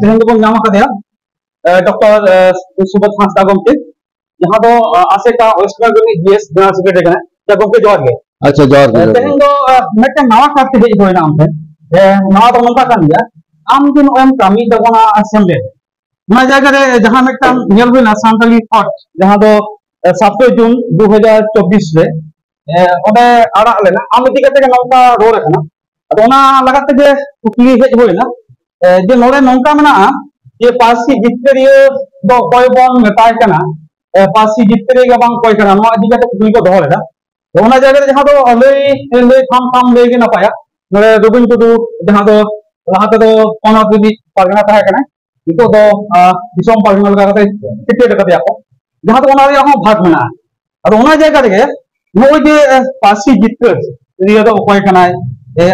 तेहन दो नाम कदेया डॉक्टर सुबोध हांसदा गमके जहां दो आसेका West Bengal GS general secretary कने या गमके जोर गे अच्छा जोर गे तेहन दो मेटे नवा काते हेज होइना आमते नवा दो नंका कान गया आम दिन ओम कामी दबना असेंबली ना जगह रे जहां मेटा नेल हुइना सांताली थॉट जहां दो 7 जून 2024 रे ओडे आड़ा लेना आम इति कते नंका रोड कना अदो ना लगाते जे कुकली हेज होइना जे नोरे नंका मेना ये पासी जितरियो दो कोय बोन मेताय कना पासी जितरियो बांग कोय कना नो इति कते कुकली को दोहर दा तो ओना जगह रे जहां दो ले थाम ले गे नपाया नोरे रुबिन टुडू जहां दो लाहाते दो कोना बिदि पारगना ताहे कना इको दो दिसोम पारगना लगा कते टिकेट कते आको जहां तो ओना रे हो भाग मेना अदो ओना जगह रे नो जे पासी जितर रियो दो कोय कना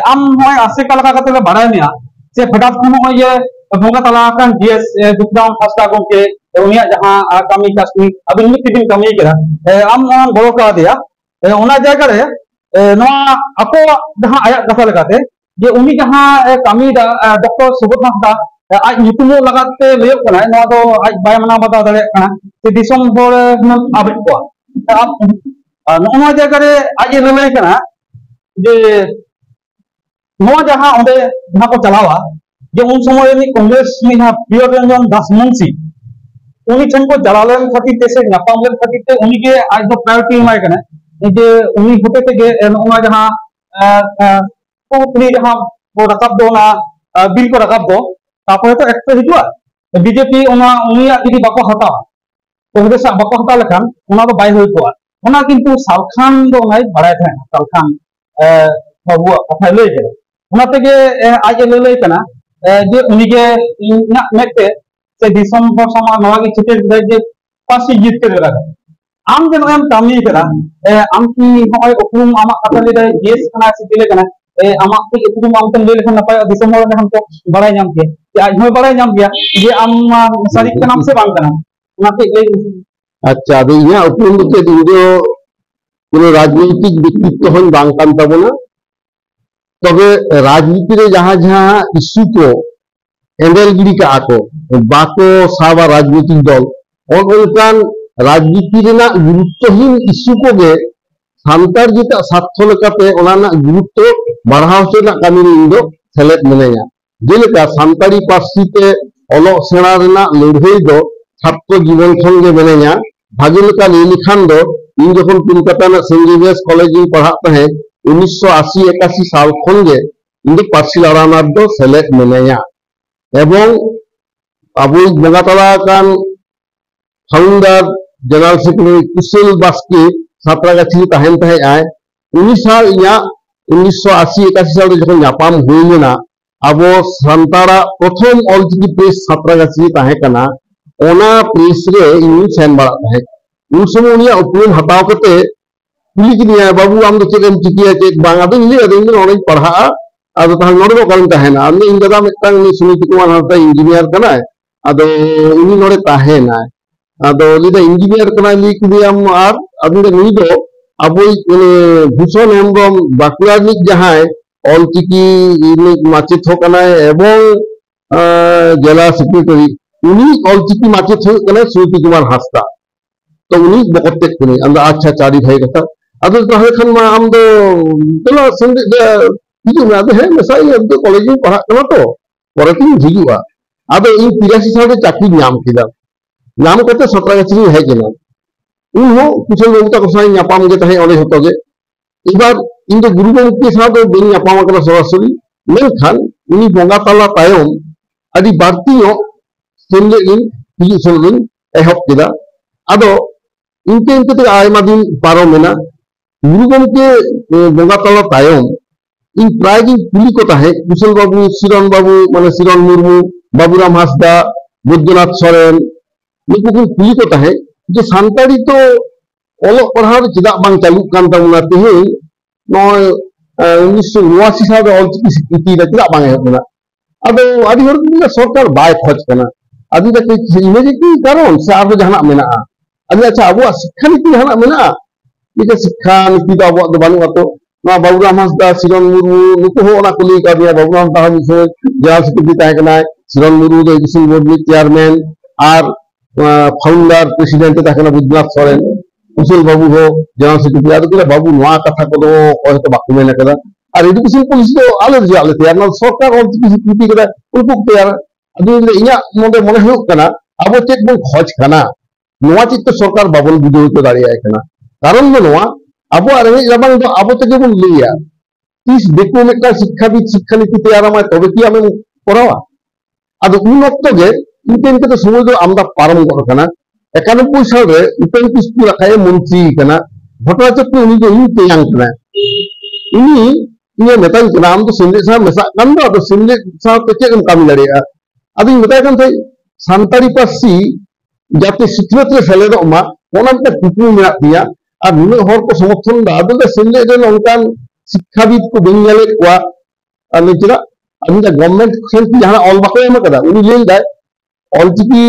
आम होय आसे कलका कते ले बाड़ाय मिया से फटाफट खन ये भोंगा तला kan DS दुकदाम फास्टा गमके उनिया जहां कमी कास्मी अबिन मितिदिन कमी केरा आम बड़ो का दिया ओना जगह रे नोआ अको जहां आया कथा लगाते जे उनी जहां कमी दा डॉक्टर सुबोध हांसदा आज नितुमो लगाते ले कना नोआ दो आज बाय मना बता दरे कना से दिसोम होर आबित को आप नोआ जगह रे आज ले कना जे नोआ जहां ओंदे जहां को चलावा जे उन समय में कांग्रेस में यहाँ प्रिय रंजन दास मुंशी उन्हीं ठन को जलालन खातिर तेसे नापामलन खातिर ते उन्हीं के आज दो प्रायोरिटी माय कने जे उन्हीं होते ते जे ओना जहां को उन्हीं जहां वो रकब दो ना बिल को रकब दो तापर तो एक तो हिजुआ बीजेपी ओना उन्हीं यदि बाको हता कांग्रेस बाको हता लखान ओना तो बाय होय को ओना किंतु सालखान दो नाय बड़ाय था सालखान बाबू कथा लई के ओना ते आज ले कना जे उनिगे इना मेते से दिसंबर समा नवागी चिटे जे पासी जीत के लगा आम जे नोम कामी करा आम की होय उपरुम आमा कथा ले जेस कना से दिले कना आमा के उपरुम आम तन ले लेखन नपाय दिसंबर में हमको बड़ाय नाम के आज होय बड़ाय नाम गया जे आम सारी के नाम से बांग कना ओना के ले अच्छा दे या उपरुम के दिंदो कोनो राजनीतिक व्यक्तित्व हन बांग कान तबना तबे राजनीति रे जहां जहां इश्यू को एंगलगिरी का आको बाको साबा राजनीतिक दल और उनकान राजनीति रेना गुरुत्वहीन इश्यू को गे सांतार जेता सार्थो लेकाते ओनाना गुरुत्व बढ़ाव सेना कामी रे इंदो सेलेद मेनेया जेलेका सांतारी पार्सी ते ओलो सेना रेना लड़ाई दो छात्र जीवन संगे मेनेया भागे लेका ले लिखान दो इन जखन कोलकाता ना सेंट जेवियर्स कॉलेज इन पढ़ा तहे 1980-81 साल खनगे इंदो पार्सी लड़ाना दो सेलेक्ट मेनेया एवं अबो बंगातला कान फाउंडर जनरल सेक्रेटरी कुशल बास्के सातरागाछी तहन तहे आय 19 साल या 1980-81 साल जखन नापाम हुइना अबो संतारा प्रथम ऑलचिकी प्रेस सातरागाछी तहे कना ओना प्रेस रे इन सेन बड़ा तहे उन समय उनिया उपरुम हटाव कते कुली किनिया बाबू आम दो चेकम चिकिया चेक बांगा दो ले अदे इन ओने पढ़ा अदो तहन नोडो करन तहेना आमने इन दादा मिटंग नि सुमित कुमार हाता इंजीनियर कना अदो इनी नोडे तहेना अदो लिदा इंजीनियर कना लि किदियाम आर अदुंगे नि दो अबो भूषण हेमब्रम बाकुरानिक जहां ऑलचिकी इनी माचित हो कना एवं जिला सेक्रेटरी उनी ऑलचिकी माचित हो कना सुमित कुमार हास्ता तो उनी बकते कुनी अंदा अच्छा चारी भाई कथा अदो तहे खन मा आम दो चलो संग हिजु ना दे है मसाई अब तो कॉलेज में पढ़ा कना तो परती हिजुआ अदो इन 83 साल के चाकरी नाम किदा नाम करते 17 गछरी है केना उन हो कुछ लोग तक साई नापाम गे तहे ओले होतो गे इबार इन दो गुरु गंगे साथ दो बेनी नापाम कना सरासरी मेन खान उनी बोंगा तला तायम अदि बारतीयो सेंगे इन हिजु सोलिन एहब किदा अदो इनके इनके ते आयमा दिन पारो मेना गुरु गंगे बोंगा तला तायम इन प्राय दिन कुली को ताहे कुशल बाबू माने सिरन मुर्मू बाबूराम हासदा बुद्धनाथ सोरेन निकु कुली को ताहे जे सांतारी तो ओलो पढ़ार चिदा बांग चालू कान तामुना तेहे नो 1989 साल ऑलचिकी स्वीकृति रे चिदा बांग हेबना अदो आदि हर कुली सरकार बाय खोज कना आदि दा इमेजिक कारण से आबो जहाना मेना आदि अच्छा आबो शिक्षा नीति जहाना मेना इके शिक्षा नीति दा आबो दो बानु अतो ना बाबूराम हासदा सिरन मुर्मू नुकु हो ओना कुली का दिया बाबूराम ताहा मिसे जहां सेक्रेटरी ताहे कना Siran Muru the Education Board chairman আর ফাউন্ডার প্রেসিডেন্ট থাকেন বুদ্ধনাথ সরেন কুশল বাবু হো জেনারেল সেক্রেটারি আর গুলো বাবু নোয়া কথা কদো হয়তো বাকু মেনে কেদা আর এডুকেশন পলিসি তো আলো যে আলো তেয়ার না সরকার অল কিছু কৃতি কেদা উনকু তেয়ার আদু ইয়া মনে হুয়ুক কানা আবো চেক বল খজ কানা নোয়া চিত্ত সরকার বাবল বুঝে হইতে দাঁড়িয়ে কানা কারণ নোয়া আবো আর এই রাবাং তো আবো থেকে বল লিয়া তিস দেখো একটা শিক্ষাবিদ শিক্ষানীতি তেয়ার আমায় তবে কি আমি পড়াওয়া আদু উন অক্তগে ইন্টেনকে তো সময় তো আমরা পারম করখানা 91 সালে উপেন কিস্কু রাখায় মন্ত্রী কানা ঘটনাচক্র উনি তো ইনতে ইয়াং কানা ইনি ইয়ে মেতান কানা আম তো সিন্ডে সাহেব মেসা কান্দা তো সিন্ডে সাহেব তে চেকম কামি দাঁড়িয়ে আদি মেতায় কান তাই সান্তারি পার্সি যাতে সিক্রেট রে ফেলে দো মা ওনামটা টুকু মেনা দিয়া আর নুনে হর को সমর্থন দা আদু সিন্ডে রে অনকান শিক্ষাবিদ को বেঙ্গলে কোয়া আর নিচরা আমি দা গভর্নমেন্ট সেন্স যারা অল বাকো এমা কাদা উনি লেন দেয় অলচিকি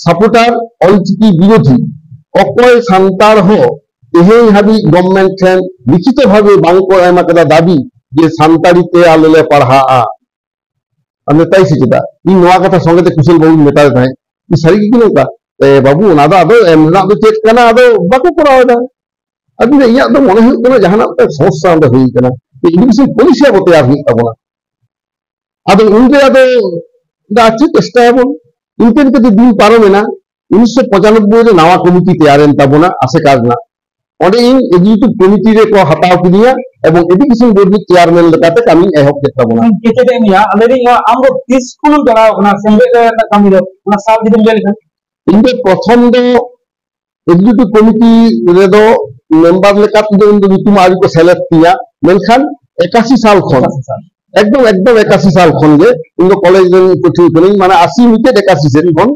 সাপোর্টার অলচিকি বিরোধী অকয় সান্তার হো তেহেই হাবি গভর্নমেন্ট ঠেন লিখিত ভাবে বাংকো এমা কাদা দাবি যে সান্তারিতে আলোলে পড়া আমি তাই শিখিতা ই নোয়া কথা সঙ্গে কুশল বাবু মেটাতে থাকে ই সারি কি নৌকা বাবু ওনাদা আদো এমনা আদো চেক কানা আদো বাকো পড়া ওটা আদি ইয়া তো মনে হয় কোনো জাহানা সমস্যা আমাদের হয়ে কানা এডুকেশন পলিসি আবো তৈরি হই তাবনা আদো উনকে আদো আছে চেষ্টা এবং ইনকেনকে তো দিন পারবে না 1995 রে নাওয়া কমিটি তৈরি তাবনা আছে কাজ না অনে ইন এজিটিভ কমিটি রে কো হাতাও কিনিয়া এবং এডুকেশন বোর্ড চেয়ারম্যান লেকাতে আমি এহক কেতাবনা কেতে নিয়া আলেরি আমগো 30 কোন জড়া না সেমবে না কামিলো না সাল দিন লেখা ইনকে প্রথম দো এজিটিভ কমিটি রে দো মেম্বার লেকাতে দো ইনদো বিতুম আজ को সিলেক্ট किया মেনখান 81 সাল খন একদম 81 সাল খন যে ইনদো কলেজ রে কোচিং করেন মানে 80 মিতে 81 সেন খন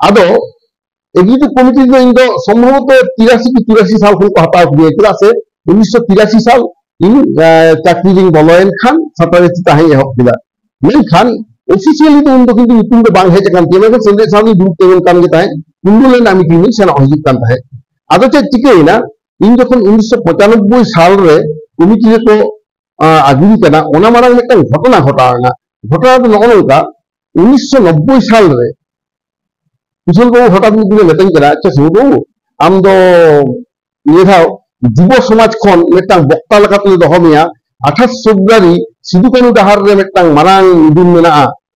আদো এজিটিভ কমিটি দো ইনদো সম্ভবত 83 কি 84 সাল খন को हटाव दिए क्लासे 1983 साल इन চাকরি রিং বলয়েন খান সাতারে তাহাই এহক দিলা মেনখান অফিসিয়ালি তো উনদো কিন্তু ইতুম দো বাং হেজে কান তেমন সেন্ডে সামি গ্রুপ তেমন কাম গে তাই উনগুলো নামি কিনি সেনা হজিক কান তাই আদো তে টিকেই না ইন যখন 1995 সাল রে কমিটি রে তো আগুরি কেনা ওনা মারাং একটা ঘটনা ঘটানা ঘটনা তো নগনকা 1990 সাল রে কুশল বাবু হঠাৎ মুখে মেতেন কেনা আচ্ছা শুধু আম দো নিয়ে থাও যুব সমাজ খন মেটাং বক্তা লেকাতে দহমিয়া 28 ফেব্রুয়ারি সিধু কানু ডাহার রে মেটাং মারাং দিন মেনা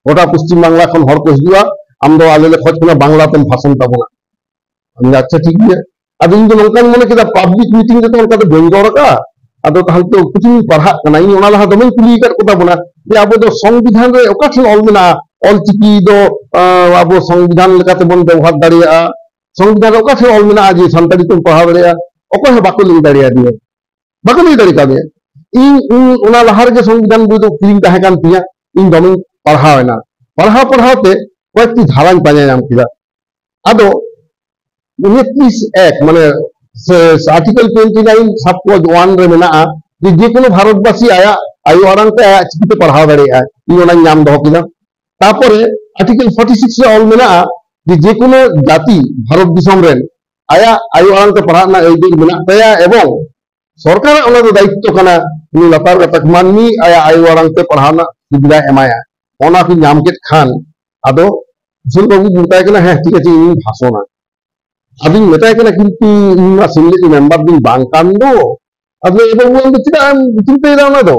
গোটা পশ্চিম বাংলা খন হর को हिजुआ আম দো আলেলে খজ কোনা বাংলাতে ভাষণ তাবনা আমি আচ্ছা ঠিক আছে আদো ইন নংকান মনে কেদা পাবলিক মিটিং রে তো ওনকা বেঙ্গল রাকা আদো তাহলে তো কিছু পড়া কানা ইন ওনা লাহা দমে কুলি কাট কথা বনা যে আবো দো সংবিধান রে ওকাঠন অলমিনা অলচিকি দো আবো সংবিধান লেকাতে বন ব্যবহার দাঁড়িয়া সংবিধান ওকাঠন অলমিনা আজি সান্তালি তো পড়া দাঁড়িয়া ওকো বাকো লিং দাঁড়িয়া দিয়ে বাকো লিং দাঁড়ি কাবে ইন ওনা লাহার যে সংবিধান বই তো ফিলিং তাহে কান তিয়া ইন দমে পড়া হয় না পড়াতে কয়েকটি ধারান পায় নাম কিলা আদো 29 মানে আর্টিকেল 29 সাব ক্লজ 1 রে মেনা যে কোনো ভারতবাসী আয়া আয়ু আরাংতে চিকিতে পড়াও দাঁড়িয়ে ই ওনা নাম দহ কিলা তারপরে আর্টিকেল 46 রে অল মেনা যে কোনো জাতি ভারত দিশম রেন আয়া আয়ু আরাংতে পড়া না এই দিক মেনা তায়া এবং সরকার ওনাদের দায়িত্ব কানা উনি লতার গতক মাননি আয়া আয়ু আরাংতে পড়ানা সুবিধা এমায়া ওনা কি নামকেট খান আদো কুশল বাবু মেতায় কেনা হ্যাঁ ঠিক আছে ইনি ভাষণা আদিন মেতায় কেনা কিন্তু ইনা সিলেক্ট মেম্বার দিন বাংকান্দো আদো এবং বলতে চিন্তা চিন্তা দাও না দো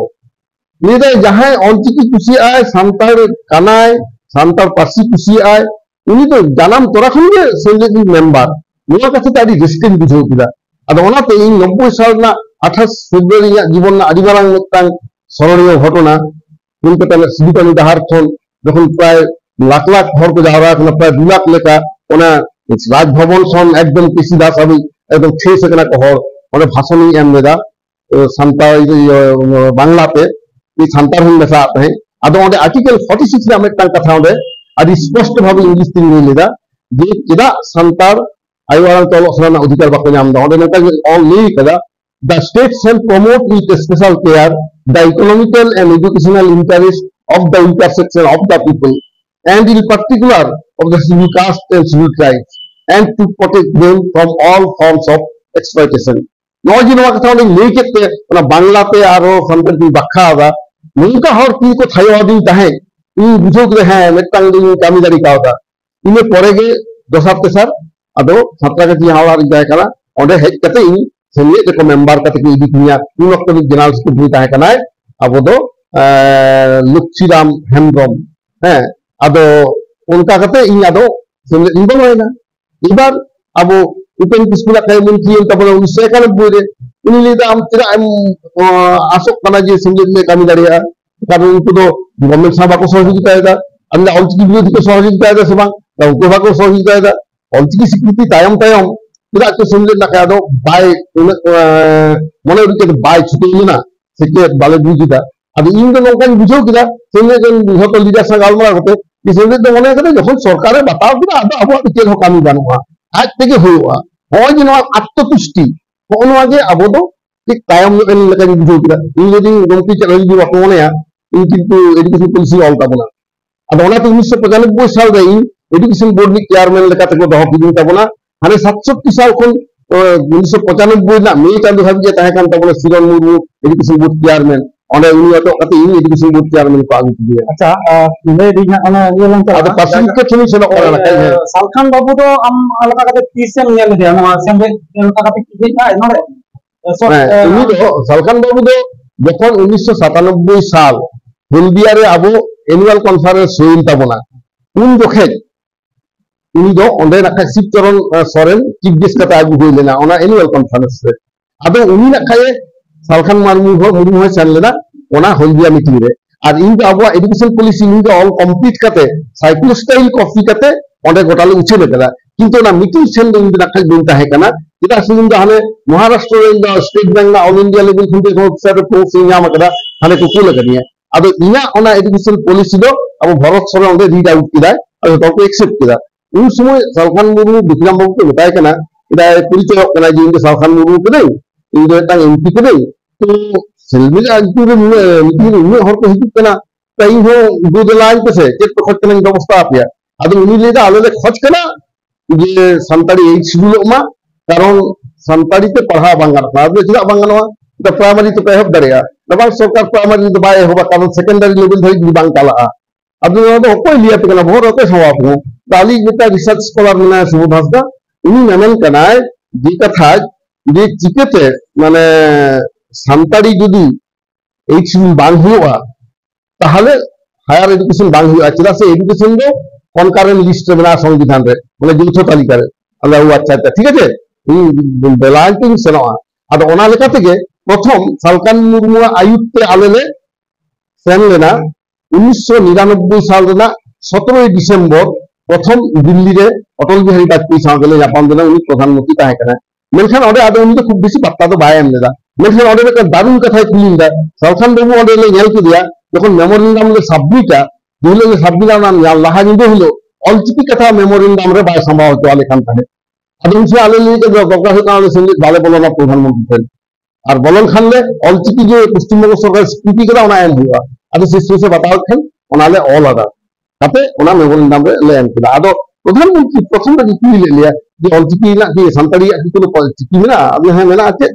নিদায় যাহাই অলচিকি কুশি আয় সান্তার কানায় সান্তার পার্সি কুশি আয় উনি তো জানাম তোরা খুঁজে সিলেক্ট মেম্বার নোয়া কাছে তারি রিস্কেন বুঝাও কিলা আদো ওনাতে এই 90 সাল না 28 ফেব্রুয়ারি জীবন না আদিবারাং মেটাং স্মরণীয় ঘটনা কলকাতা সিধু কানু ডাহার খন যখন প্রায় লাখ লাখ ঘর को যাওয়া এখন প্রায় 2 লাখ লেখা ওনা রাজভবন খন একদম কেসি দাস আমি একদম 6 সেকেন্ড কহর ওনা ভাষণ এম দেদা সান্তাল বাংলাতে এই সান্তার হন মেসা আতে हैं আদো ওনে আর্টিকেল 46 রে আমি একটা কথা ওনে আদি স্পষ্ট ভাবে ইংলিশ তিন লেদা যে কেদা সান্তার আইওয়ারাং তল সরানা অধিকার বাকো নাম দা ওনে নেতা অল লেই কেদা the state shall promote with special care the economical and educational interest of the weaker section of the people and in particular of the civil caste and civil tribes and to protect them from all forms of exploitation. নয় নয়া কথা অনেক লেই কেতে ওনা বাংলাতে আরো সন্তান বাখ্যা আদা নৌকা হর কি কো থাইওয়া দিন তাহে ᱤᱧ ᱵᱩᱡᱷᱟᱹᱣ ᱠᱮᱫᱟ ᱦᱮᱸ ᱢᱤᱫᱴᱟᱝ ᱫᱚᱧ ᱠᱟᱹᱢᱤ ᱫᱟᱲᱮ ᱠᱟᱣᱫᱟ ᱤᱱᱟᱹ ᱯᱚᱨᱮ ᱜᱮ ᱫᱚᱥᱟᱨ ᱛᱮᱥᱟर ᱟᱫᱚ ᱥᱟᱸᱛᱨᱟᱜᱟᱹᱪᱷᱤ ᱡᱟᱦᱟᱸ ᱚᱲᱟᱜ ᱨᱤᱧ ᱛᱟᱦᱮᱸ ᱠᱟᱱᱟ ᱚᱸᱰᱮ ᱦᱮᱡ ᱠᱟᱛᱮ ᱤᱧ ᱥᱮᱢᱞᱮᱫ ᱨᱮᱠᱚ ᱢᱮᱢᱵᱟᱨ ᱠᱟᱛᱮ ᱠᱚ ᱤᱫᱤ ᱠᱤᱧᱟ ᱩᱱ ᱚᱠᱛᱚ ᱡᱮᱱᱟরেল ᱥᱮᱠᱨᱮᱴᱟরি ᱛᱟᱦᱮᱸ ᱠᱟᱱᱟᱭ ᱟᱵᱚ ᱫᱚ ᱞᱚᱠᱷᱤᱨᱟᱢ ᱦᱮᱢᱵᱨᱚᱢ ᱦᱮᱸ ᱟᱫᱚ ᱚᱱᱠᱟ ᱠᱟᱛᱮ ᱤᱧ ᱟᱫᱚ ᱥᱮᱢᱞᱮᱫ ᱤᱧ ᱵᱚᱞᱚᱭᱮᱱᱟ ᱮবার ᱟᱵᱚ ᱩᱯᱮᱱ ᱠᱤᱥᱠᱩ ᱠᱟᱭ ᱢᱚᱱᱛᱨী ᱛᱟᱨᱯᱚᱨে 1991 রে উনি ᱞᱟᱹᱭᱫᱟ ᱟᱢ ᱪᱮᱫᱟᱜ ᱮᱢ ᱟᱥᱚᱜ ᱠᱟᱱᱟ ᱡᱮ ᱥᱮᱢᱞᱮᱫ ᱞᱮ ᱠᱟᱹᱢᱤ ᱫᱟᱲᱮᱭᱟᱜᱼᱟ কারণ উनको তো গভর্নমেন্ট সাহ বাকো সহযোগিতায়দা আমরা অলচিকি বিরোধী কো সহযোগিতায়দা সে বাং উनको বাকো সহযোগিতায়দা অলচিকি স্বীকৃতি তায়ম তায়ম tidak ke semlet nak ada baik mana itu baik seperti na sikit balik dulu kita ada ini tu nongkan bujau kita semlet kan hotel leader sangat almar kata di semlet tu mana kata jauh सरकार बताओ kita ada apa pikir ho kami banua आज tege huwa ho jino atto tushti kono aje abo do tik tayam kan lekan bujau kita ini jadi gomti cakap lagi waktu mana ya ini kintu education policy all tabuna ada ona tu 1995 साल रे education board ni chairman leka teko doho kidin tabuna ᱦᱟᱱᱮ 67 साल ᱠᱷᱚᱱ 1995 ᱨᱮᱱᱟᱜ ᱢᱮ ᱪᱟᱸᱫᱳ ᱦᱟᱹᱵᱤᱡ ᱛᱟᱦᱮᱸ ᱠᱟᱱ ᱛᱟᱵᱚᱱᱟ ᱥᱤᱨᱚᱱ ᱢᱩᱨᱢᱩ ᱮᱰᱩᱠᱮᱥᱚᱱ ᱵᱳᱨᱰ ᱪᱮᱭᱟᱨᱢᱮᱱ ᱚᱸᱰᱮ ᱩᱱᱤ ᱚᱴᱚᱜ ᱠᱟᱛᱮ ᱤᱧ ᱮᱰᱩᱠᱮᱥᱚᱱ ᱵᱳᱨᱰ ᱪᱮᱭᱟᱨᱢᱮᱱ ᱠᱚ ᱟᱹᱜᱩ ᱠᱮᱫᱮᱭᱟ ᱟᱪᱪᱷᱟ ᱞᱟᱹᱭ ᱫᱤᱧ ᱚᱱᱟ ᱤᱭᱟᱹ ᱞᱟᱝ ᱪᱟᱞᱟᱜᱼᱟ ᱟᱫᱚ ᱯᱟᱨᱥᱮᱱᱴᱮᱡᱽ ᱴᱷᱮᱱ ᱥᱮᱱᱚᱜ ᱠᱟᱱᱟ ᱱᱟᱠᱷᱟᱡ ᱥᱟᱞᱠᱷᱟᱱ ᱵᱟᱵᱩ ᱫᱚ ᱟᱢ ᱞᱮᱠᱟ ᱠᱟᱛᱮ ᱛᱤᱥᱮᱢ ᱧᱮᱞ ᱞᱮᱫᱮᱭᱟ ᱱᱚᱣᱟ ᱥᱮᱢᱞᱮᱫ ᱞᱮᱠᱟ ᱠᱟᱛᱮ ᱠᱤ ᱦᱮᱡ ᱱᱚᱰᱮ উনি তো সালখান বাবু তো যখন 1997 সাল হলদিয়ারে আবো অ্যানুয়াল কনফারেন্স হইল তাবনা উন জখেজ उनी दो ओंडे नखा शिवचरण सोरेन चीफ गेस्ट कता आगु होई लेना ओना एनुअल कॉन्फ्रेंस रे आदो उनी नखाए सालखान मुर्मू हो सेन लेना ओना हल्दिया मीटिंग रे और इन आबो education policy in all complete कते साइकिल स्टाइल कॉफी कते ओंडे गोटाले उछे लेदा किंतु ना मीटिंग सेन इन नखा दिन ताहे कना जेटा सुन द हने महाराष्ट्र रे स्टेट बैंक ना ऑल इंडिया लेवल खुंते को सर पोस्ट न्याम कदा हने को कुल कदिया आदो इना ओना एजुकेशन पॉलिसी दो अब भारत सरकार ओंडे रीड आउट किदा और तो एक्सेप्ट किदा उन समय सालखान मुर्मू बिक्रम बाबू को बताया कना इदा परिचय कना जी इनके सालखान मुर्मू कदे इन टांग एमपी कदे तो सेल्वी आजपुर मीटिंग उन हर को हिजु कना तई हो गुदलान पे से चेक तो खर्च कना व्यवस्था आपिया आदो उनी लेदा आले ले खर्च कना जे संताड़ी एच शिड्यूल मा कारण संताड़ी ते पढ़ा बांगा आदो चिदा बांगा तो प्राइमरी तो पेहब दरेया दबा सरकार प्राइमरी तो बाय होबा कारण सेकेंडरी लेवल धरि बांग काला आदो तो कोई लिया पे कना भोर को सवाब हो ताली जेटा रिसर्च स्कॉलर मना सुबोध हासदा उनी मेमन कनाय जी कथा जे चिकेते माने सानताड़ी जदि एच बांग हुआ ताहले हायर एजुकेशन बांग हुआ चिदा से एजुकेशन दो कनकारेंट लिस्ट रे बना संविधान रे माने जौथ तालिका रे अल्लाह अच्छा अच्छा ठीक है इन बेलांटिंग सेनवा आदो ओना लेका तेगे प्रथम सालखान मुर्मू आयुक्ते आलेले सेन लेना 1999 साल रेना 17 डिसेम्बर प्रथम दिल्ली रे अटल बिहारी वाजपेयी सागले जापान देना उनी प्रधानमंत्री ताहे कना मेनखान ओडे आदो उनी तो खूब बेसी पत्ता तो बाय एम लेदा मेनखान ओडे का दारुण कथा कुलिंदा सालखान बाबू ओडे ले नेल के दिया যখন মেমোরেন্ডাম রে সাবমিটা দিলে যে সাবমিটার নাম লাহা নিদে হলো অলচিকি কথা মেমোরেন্ডাম রে বাই সম্ভব তো আলে খান থাকে আদম সে আলে লিয়ে দরকার হয় কারণে সঙ্গে ভালো বলো না প্রধানমন্ত্রী আর বলন খানলে অলচিকি যে পশ্চিমবঙ্গ সরকার স্বীকৃতি করা ওনা এম হুয়া আদো শেষে বাতাও খান ওনালে অল আদা তাতে ওনা মেমোরেন্ডাম রে লে এম কিনা আদো প্রধানমন্ত্রী প্রথম রে কি লিয়া যে অলচিকি না কি সান্তাড়ি কি কোনো চিকি মেনা আদো হ্যাঁ মেনা আছে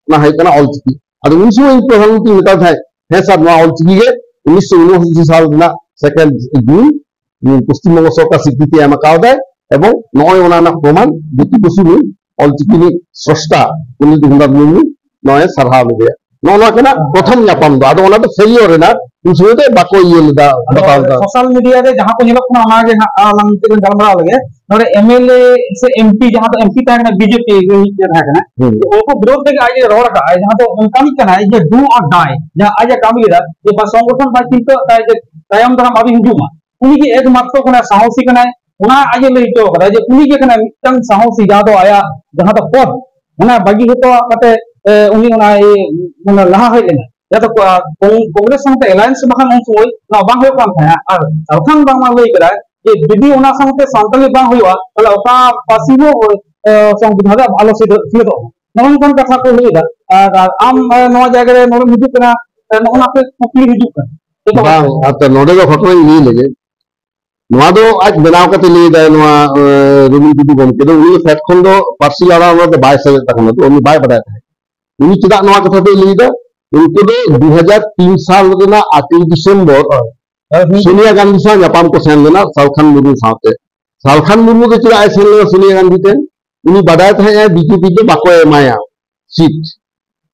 না হয় কানা অলচিকি আদো উন সময় প্রধানমন্ত্রী নেতা থাকে হ্যাঁ স্যার না অলচিকি গে 1979 साल ना सेकेंड जून पश्चिमबंग सरकार स्वीकृति एम कावदा एवं नय ओना प्रमाण जेटी बसुनि अलचिकी स्रष्टा पंडित रघुनाथ मुर्मू नय सारहा लगे नोना केना प्रथम यापन दो आदो ओना तो फेलियर ना उन समय दे बाको ये लेदा बताओ सोशल मीडिया रे जहां को हेलक ना ओना गे आलम ते गलमरा लगे नोरे एमएलए से एमपी जहां तो एमपी ताना बीजेपी के थाकना तो ओको विरोध के आज रोड का जहां तो उनकामी कना जे डू और डाई जहां आज कामी दा ये बा संगठन बा चिंता ताय जे तायम दाम अभी हिजुमा उनी के एकमात्र कना साहसी कना उना आज ले तो करा जे उनी के कना मिटन साहसी जहां तो आया जहां तो पद उना बागी होतो कते उनी उना ए उना लहा है लेना या तो कांग्रेस संग अलायंस बखान उन समय ना बांग हो कान था और सरखान बांग मा लई करा ये विधि उना संग सांतली बांग हुआ तले ओका पासिबो संविधान भालो से थियो नोन कोन कथा को लईदा आम नो जायगा रे नोन हिजु कना नोन आपे कुकली हिजु कना बांग आते नोडे को घटना नी लगे नोआ दो आज बनाव कते लई दा नोआ रविंद्र टुडू गमके दो उनी फैक्ट खन दो पार्सी आरा नो बाय से तखन तो उनी बाय बताया था उनी चदा नोआ कथा दे लई दा उनको दो 2003 साल रेना 8 दिसंबर सोनिया गांधी साथ नापाम को सेन लेना सालखान मुर्मू साथे सालखान मुर्मू के चला सेन लेना सोनिया गांधी टेन उनी बादाय था बीजेपी के बाको एमाया सीट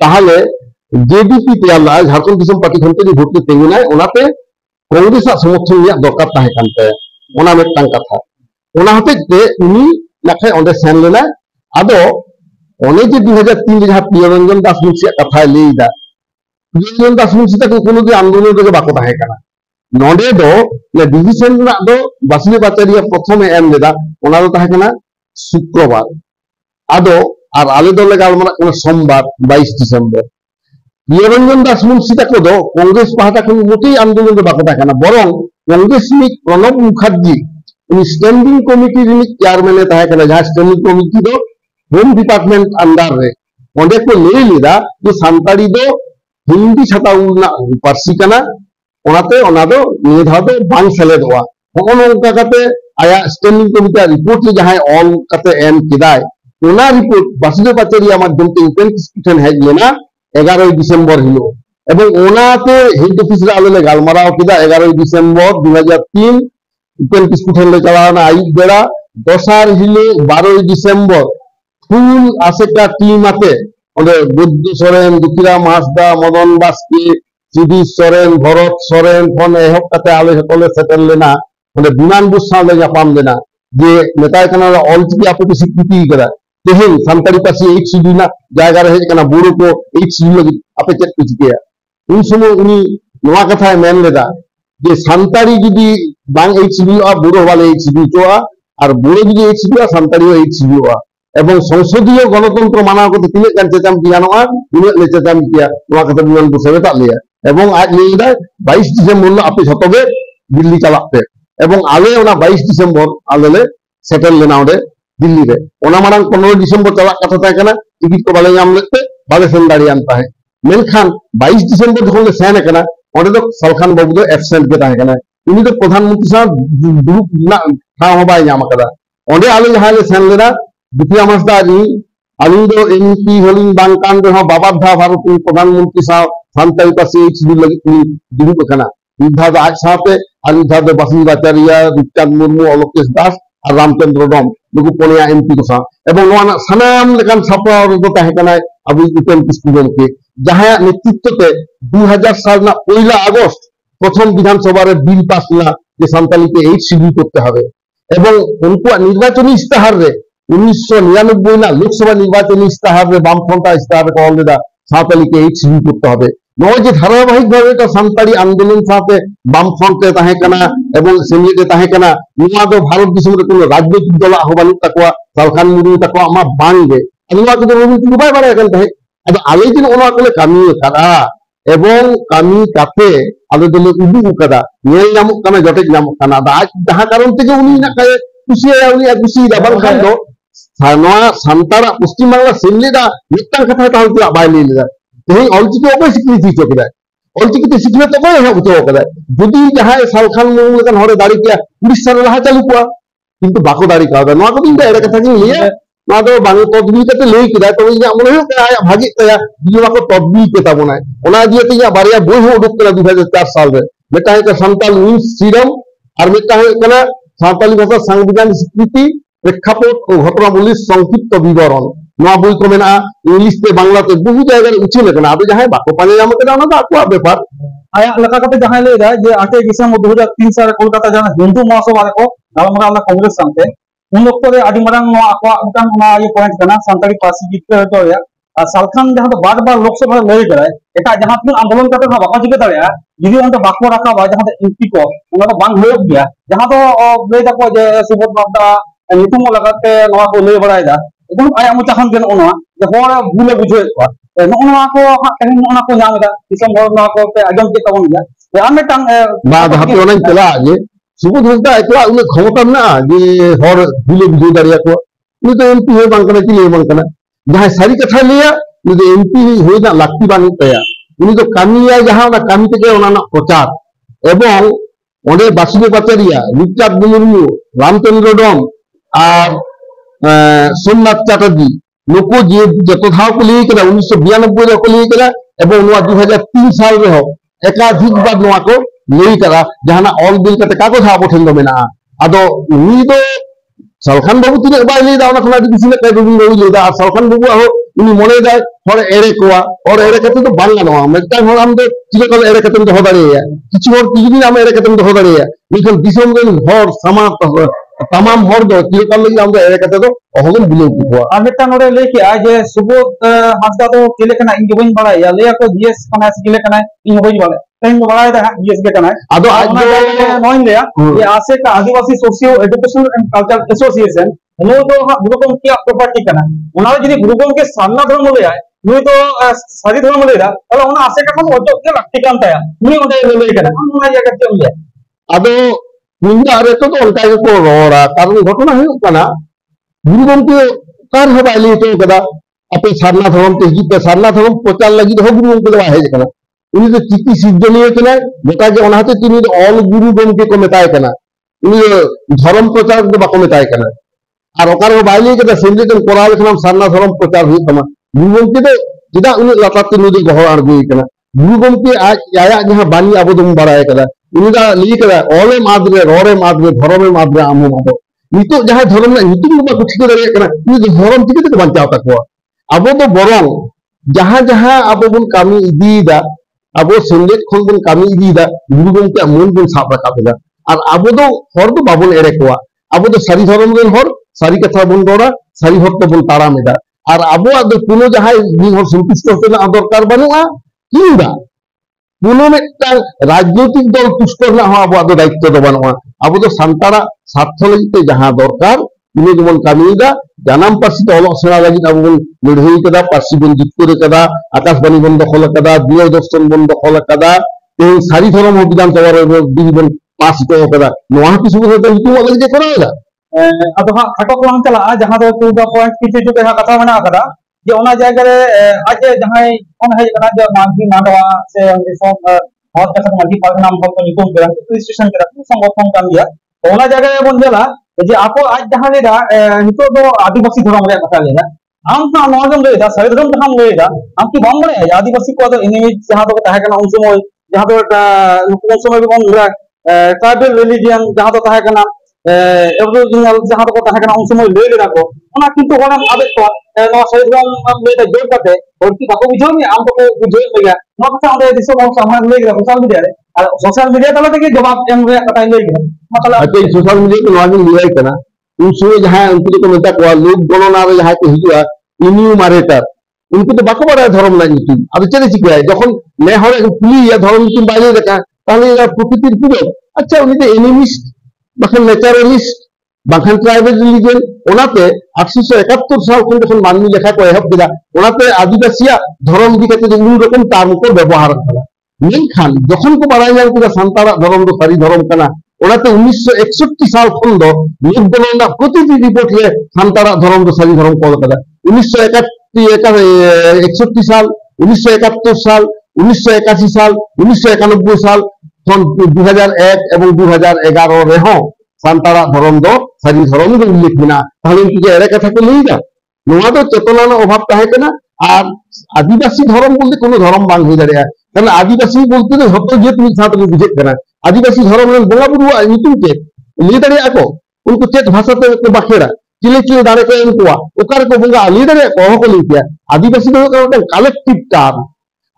ताहले जेडीपी तेयाला झारखंड दिसम पार्टी खनते भोट के तेंगुनाय ओनाते कांग्रेस समर्थन रिया दरकार ताहे कानते ओना मिदटां कथा ओना हतेते उनी नाखाय ओंडे सेन लेना आदो ओने जे 2003 रे जहां प्रियरंजन दास मुंशी कथा लेइदा प्रियरंजन दास मुंशी तक कोनो के आंदोलन रे बाको ताहे काना नोडे दो ले डिविजन ना दो बासुदेव आचार्य प्रथम एम लेदा ओना दो ताहे काना शुक्रवार आदो और आले दो ले गालमारा कोन सोमवार 22 डिसेम्बर प्रियरंजन दास मुंशी तक दो कांग्रेस पाहटा को मोटे आंदोलन रे बाको ताहे काना बरং कांग्रेस नि प्रणब मुखर्जी उनी स्टैंडिंग कमिटी रि चेयरमैन ताहे काना जहां स्टैंडिंग कमिटी दो होम डिपार्टमेंट अंडर रे ओंडे को ले लेदा जे सांताड़ी दो हिंदी छाताउना पार्सी काना ओनाते ओनादो निधादो बांग सेलेदवा होनोंका काते आया स्टैंडिंग कमिटी रिपोर्ट जे जहां ऑल काते एम किदाय ओना रिपोर्ट बासुदेव आचार्य माध्यम ते ओपन डिस्कशन है लेना 11 डिसेम्बर हिलो एवं ओनाते हेड ऑफिस रे आले गालमाराव किदा 11 डिसेम्बर 2003 ओपन डिस्कशन ले चलाना आई बेड़ा दसार हिलो 12 डिसेम्बर फुल आसेका टीम आते ओंडे बुद्ध सोरेन दुखिराम हासदा मदन बास्के सीधी सोरेन भरत सोरेन फोन एहब काते आले सकले सेटल लेना ओंडे बिमान बुस साले जापाम लेना जे मेताय कना ऑलचिकी आपे को स्वीकृति करा तेहेन सानताड़ी पासी एक सीडीना जायगा रे हेज कना बुरो को एक सीडी लगी आपे चेक पिचकेया उन समय उनी नवा कथा मेन लेदा जे सानताड़ी जुदी बांग एक सीडी आ बुरो वाले एक सीडी चोआ और बुरो जुदी एक सीडी आ सानताड़ी एक सीडी आ एवं संसदीय गणतंत्र माना को तिने गान चेचाम कियानोआ उनी ले चेचाम किया नवा कथा बिमान बुस सेटा लिया एवं आज लेदा 22 डिसेम्बर आपे झतोगे दिल्ली चलाते एवं आले ओना 22 डिसेम्बर आले सेटल लेना ओडे दिल्ली रे ओना मारांग 15 डिसेम्बर चला कथा था कना टिकट को बाले नाम लेते बाले सेन दाड़ी आनता है मेनखान 22 डिसेम्बर जखन सेन कना ओडे तो सलखान बाबू दो एब्सेंट के ताहे कना उनी तो प्रधानमंत्री साहब ग्रुप ना था होबाय नाम कदा ओडे आले जहां ले सेन लेना दुखिया मासदा जी आलिंग दो एमपी होलिंग बांकान दो बाबा धा भारत प्रधानमंत्री साहब सानताड़ी पासी एचडी लगी दुरुप कना विधा आज साथे और विधा बासुदेव आचार्य रूपचांद मुर्मू अलोकेश दास और रामचंद्र डोम नुकु पोनिया एमपी को सा एवं नोना सनाम लेकान सापड़ा दो ताहे कना अबी यूपीएम किस्कुजन के जहां नेतृत्व ते 2000 साल ना 1 अगस्त प्रथम विधानसभा रे बिल पास ना जे सानताली के 8 सीडी करते हवे एवं उनको निर्वाचन इस्ताहार रे 1999 ना लोकसभा निर्वाचन इस्ताहार रे बामफ्रंट इस्ताहार को लेदा सानताली के 8 सीडी करते हवे नय जे धारावाहिक भावे तो सानताड़ी आंदोलन साथे बामफ्रंट ते ताहे कना एवं सेमिटे ताहे कना नुआ दो भारत दिसम रे कोनो राजनीतिक दल आह्वान तकवा सालखान मुर्मू तकवा मा बांगे अनुवा को तो दुबाई बारे कन ताहे अब आले दिन ओना कोले कामी करा एवं कामी काते आले दले उदु कदा नेल नाम कना जटे नाम कना आज जहां कारण ते उनी ना काय कुसिया उनी कुसी दा बांखान दो सानवा संतारा पश्चिम बांगला सेमलेदा मिटतां कथा ताउ बाय लेदा तेही ऑलचिकी ओपे स्वीकृति चोकदा ऑलचिकी ते सिखले तो कोई हो चोकदा जुदी जहां सालखान मुर्मू लेकन हरे दाड़ी किया उड़ीसा रे लहा चालू कुआ किंतु बाको दाड़ी का नवा को दिन एड़ा कथा की लिया ना तो बांगे तदबी कते लेई किदा तो इया मन हो आया भागी तया दिवा को तदबी के ताबोना ओना दिए ते या बारिया बोई हो उडुक कला 2004 साल रे बेटा है संताल मींस फ्रीडम और बेटा है कना सानताली भाषा संविधान स्वीकृति प्रेक्षापट और घटनावली संक्षिप्त विवरण नवा बोई को मेना इंग्लिश ते बांग्ला ते बहु जायगा रे उछे लेकना अब जहां बाको पाने नाम के ना आको बेपार आया लका कते जहां लेदा जे 8 डिसेम्बर 2003 साल कोलकाता जहां हिंदू महासभा रे को गालमारा कांग्रेस सांते उन वक्त रे आदि मारंग नो आको उतान ना ये पॉइंट कना सानताड़ी पासी जितते तो या सालखान जहां तो बार-बार लोकसभा लड़े करे एटा जहां फिर आंदोलन करते ना बाको जिके दाड़िया यदि उन बाको रखा बा जहां एमपी को उना तो बांग होय गया जहां तो ले दको जे सुबोध बाबदा नितुम लगाते नवा को ले बड़ायदा एकदम आया मुचाहन देन ओना जे होर भूले बुझे को नोना को कहीं नोना को नामदा दिसंबर नोना को पे आजम के तवन गया ते आमे टांग बा धापे ओना चला जे सुबोध हंसदा एकला उन क्षमता ना जे होर भूले बुझे दारिया को उन तो एमपी हो बांकना की ले बांकना जहां सारी कथा लिया उन तो एमपी होय ना लाक्ति बानी तया उन तो कामिया जहां ना कामी ते ओना ना प्रचार एवं ओंडे बासुदेव आचार्य रूपचांद मुर्मू रामचंद्र डोम और सोमनाथ चैटर्जी नुको जे जतो धाव को लिए करा 1992 रे को लिए करा एवं 2003 साल रे हो एकाधिक बार नवा को लई करा जहाना ऑल बिल कते कागज आबो ठेन दो मेना आदो उनी दो सलखान बाबू तिने बाय लई दा ओना खना दि बिसिने कय बिन लई लई दा आर सलखान बाबू आहो उनी मने जाय हर एरे कोआ और एरे कते तो बांग गानोआ मेटा हर आम दो चिले कल एरे कते दो दाड़िया किछु हर किछु दिन आम एरे कते दो दाड़िया लेकिन दिसम रेन हर समाज तमाम हर दो चिले कल लई आम दो एरे कते दो अहलन बिलो को आर मेटा नोडे लई के जे सुबोध हासदा दो चिले कना इन बइन बाड़ाया लेया को जीएस कना चिले कना इन बइन बाड़े तैन बाड़ाय दा जीएस के कना आदो आज नोइन लेया ये आसे का Adivasi socio education and culture association नो तो गुरुकुम की प्रॉपर्टी कना ओना जदी गुरुकुम के सामना धर्म ले आए नुई तो सारी धर्म ले दा तले ओना आसे का ओजो के लक्ति कान ताया नुई ओंडे ले कना ओना जगह चल ले आदो मुंडा रे तो उनका को रोड़ा कारण घटना हुई कना गुरुकुम के कार है बाइले तो कदा अपे सारना धर्म ते हित सारना धर्म प्रचार लगी हो गुरुकुम के है कना उनी तो चिति सिद्धनीय कना बेटा के ओना ते तिनी ऑल गुरुकुम के को मेताय कना उनी धर्म प्रचार के बाको मेताय कना और ओकार बाइले के सेंजे तन कोराल खनाम सारना धर्म प्रचार हुई तमा गुरुकुम के तो जिदा उनी लाताते नुदी गहर आरगुई कना गुरुकुम के आज आया जहां बानी आबो दम बराय कदा उनी दा ली कदा ओले मादरे रोरे मादरे धर्मे मादरे आमो मादो नितो जहां धर्म ना नितो बा कुछ के दरे कना नी धर्म तिके ते बांचाव तकवा आबो तो बरंग जहां जहां आबो बुन कामी इदीदा आबो संदेश खन बुन कामी इदीदा गुरुकुम के मूल बुन साब राखा और आबो तो हर तो बाबुन एरे कोआ आबो तो सारी धर्म रेन हर सारी कथा बुन रोड़ा सारी हर तो बुन तारा मेदा और आबो आदो कोनो जहां नी हर संतुष्ट होते ना दरकार बनुआ किंदा कोनो मेटांग राजनीतिक दल तुष्ट ना हो आबो आदो दायित्व दो बनुआ आबो तो सांतारा स्वार्थ लगिते जहां दरकार इने जेमन कामिदा जानाम पार्सी तो अलग सेना लगी आबो बन लड़ाई कदा पार्सी बन जित करे कदा आकाशबाणी बन दखल कदा दूरदर्शन बन दखल कदा ते सारी धर्म विधानसभा रे दिबन पास को कदा नोआ किछु तो हितु अलग जे कराला अदो हा खटक लांग चला जहां दो टू द पॉइंट किछु जो कथा मना कदा जे ओना जगह रे आज जहां कोन है कना जे मानसी मांडवा से सब बहुत कथा मानसी पाल नाम को निकुम के रजिस्ट्रेशन के रखू संगठन काम दिया ओना जगह रे बन जाला जे आपो आज जहां लेदा नितो दो आदिवासी धर्म रे कथा लेदा आम का नोजम लेदा सारे धर्म हम लेदा हम की बम बने आदिवासी को तो इने जहां तो ताहे कना उन समय जहां तो उन समय बम ट्राइबल रिलीजियन जहां तो ताहे कना एबरिजिनल जहां तो ताहे कना उन समय ले लेदा को ओना किंतु होना आबे तो नो सैद्रम ले जोड़ करते और की बाको बुझो नि आम तो बुझो गया नो कथा ओंदे दिसो हम समाज ले गया सोशल मीडिया रे और सोशल मीडिया तले के जवाब एम रे कथा ले गया मतलब अच्छा सोशल मीडिया के नोआ लिया कना उन समय जहां उनको को मेता को लोग गणना रे जहां के हिजुआ इन्यूमरेटर उनको तो बाको बड़ा धर्म ना नीति अब चले चिके जखन ने हरे पुली या धर्म नीति बाइले रखा ताले या प्रकृतिर पुरो अच्छा उनी तो एनिमिस्ट बखन नेचुरलिस्ट बखन ट्राइबल रिलीजन ओनाते 871 साल खन जखन मानवी लेखा को एहब दिला ओनाते आदिवासिया धर्म दी कते उन रकम ताम को व्यवहार करा मेनखान जखन को बड़ाई जान को संतारा धर्म दो सारी धर्म कना ओनाते 1961 साल खन दो लोक गणना प्रतिटी रिपोर्ट ले संतारा धर्म दो सारी धर्म को करा 1961 साल 1971 साल 1981 साल 1991 साल सन 2001 एवं 2011 रे हो सांतारा धर्म दो सारी धर्म दो उल्लेख बिना ताहले कि एरे कथा को लईदा नोआ दो चेतना अभाव ताहे कना और आदिवासी धर्म बोलते कोनो धर्म बांग हो दाड़िया कारण आदिवासी बोलते तो हतो जे तुम साथ में बुझे कना आदिवासी धर्म रे बोला बुरु नीतु के ले दाड़िया को उनको चेत भाषा ते को बाखेड़ा चिले चिले दाड़े को उनको ओकर को बोला ले दाड़िया को को लिया आदिवासी दो कलेक्टिव टर्म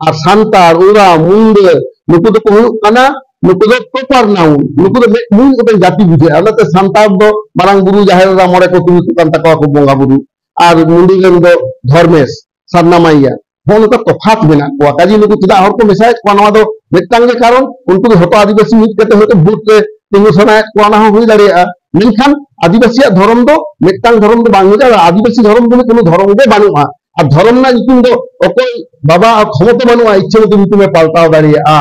और सांतार उरा मुंडे नुकु तो को कना नुकु तो प्रॉपर नाउन नुकु तो मूल को जाति बुझे अनते सांतार दो मारांग बुरु जाहेर रा मोरे को तुम कान तक को बोंगा बुरु और मुंडी गन दो धर्मेश सरना माइया फोन का तफात बिना को काजी नुकु चिदा हर को मेसाज को नवा दो मिटांग के कारण उनको हतो आदिवासी मिट कते होते बुट के तिंगु सना को ना हुई दाड़िया मेनखान आदिवासी धर्म दो मिटांग धर्म दो बांग जा आदिवासी धर्म दो कोनो धर्म दे बानुआ और धर्म ना निकुम दो ओकोय बाबा क्षमता बनुआ इच्छा मत निकुम में पाल्टाव दाड़िया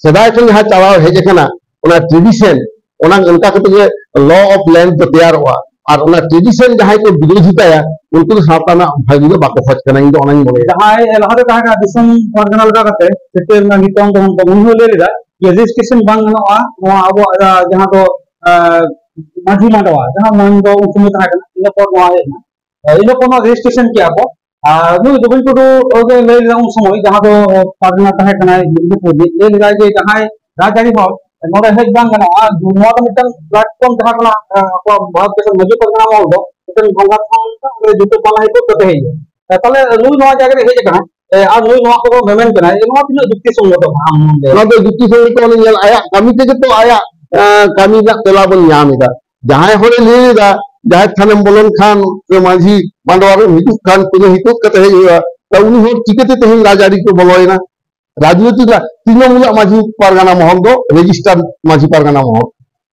सदाय खन जहां चलाव हेज कना ओना ट्रेडिशन ओना उनका के लॉ ऑफ लैंड तो तैयार हुआ और ओना ट्रेडिशन जहां को विरोधिताया उनको सावता ना भागी दो बाको खच कना इन दो ओना बोले जहां लहाते कहा दिसम वर्गना लगा करते सेटे ना नितों को हम उन्हों ले लेदा ये रजिस्ट्रेशन बांग नोआ नोआ अब जहां तो माजी मांडवा जहां मान दो उनको कहा इन पर नोआ है इन को रजिस्ट्रेशन किया को नु दुबई को ओगे ले लेदा उन समय जहां तो पागना कहा कना ले लेदा जे जहां राजधानी भाव नोडे हेज बांग गनोआ नोआ दो मिटन प्लेटफॉर्म जहां कना भारत के मजू परगना मॉल दो मिटन भंगा थाम का जुतो पाला हितो कते हे ताले नुई नोआ जागे हेज कना আর নুই নোয়া को मेमेन कना नोआ तिना जुक्ति संगत आम नोआ दो जुक्ति संगत वाले नेल आया कमी ते तो आया कमी ना तेला बन नाम एदा जहां होले लेदा जहां थाने बोलन खान के माझी मांडवार हितु खान तिने हितु कते हे ता उनी हो चिकते तेहिन राजारी को बोलोयना राजनीतिक तृणमूल माझी पारगाना महल दो रेजिस्टार माझी पारगाना महल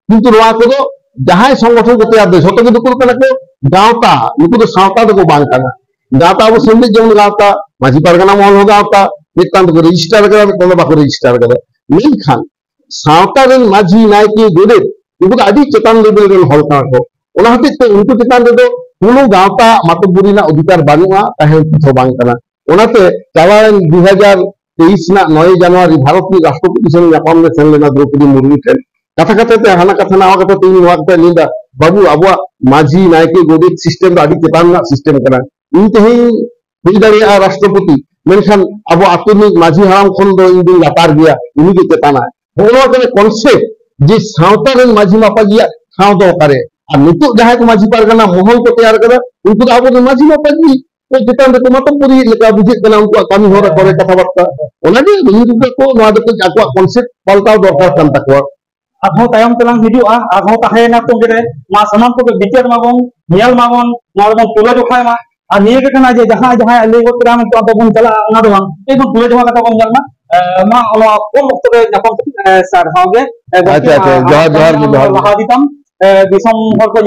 किंतु नोआ को जहां संगठन को तैयार दे जतो के दुकुल कना को गावता नुकु तो सावता दो बांग कना गाता अब संदे जमन गाता माझी पारगाना महल हो गाता मितांत को रजिस्टार करा कोनो बाको रजिस्टार करा मेन खान सावता रे माझी नायकी गोदे नुकु तो आदि चेतन लेवल रे हल का को ओना हते ते उनको चेतन दे कोनो गावता मतबुरी ना अधिकार बानुआ ताहे तो बांग कना ओनाते चावान 2023 ना 9 जनवरी भारतीय राष्ट्रपति संग यापन में सेन लेना द्रौपदी मुर्मू ठेन कथा कथा ते हाना कथा ना कथा तीन वाक्य निंदा बाबू अबवा माझी नायकी गोदे सिस्टम आदि चेतन ना सिस्टम कना इन तेही हुई दाड़िया राष्ट्रपति मेनखान अब आतुनिक माझी हाराम खन दो इन दिन लातार गया इनी के चेतना होनो के कॉन्सेप्ट जे सावता रे माझी मापा गया खाव दो करे आ नितो जहां को माझी पारगाना महल को तैयार करे उनको तो अब माझी मापा जी तो चेतन रे मतलब पूरी लेका बुझे कना उनको कमी हो करे कथा बार्ता ओना दे रुपे को नोआ दो आको कॉन्सेप्ट पाल्टाव दरकार कान तकवा आधो तायम तलांग हिजुआ आधो ताहेना तो गेरे मा समान को बिचार माबन नियल माबन नॉर्मल तुला जोखाय मा आ निये के कना जे जहां जहां लेगो क्राम तो बन चला ओना दो एकदम तुला जोखा कथा बन जलमा मा ओना को मुक्त रे जपन सार हागे अच्छा जोहार जोहार दिसम हर को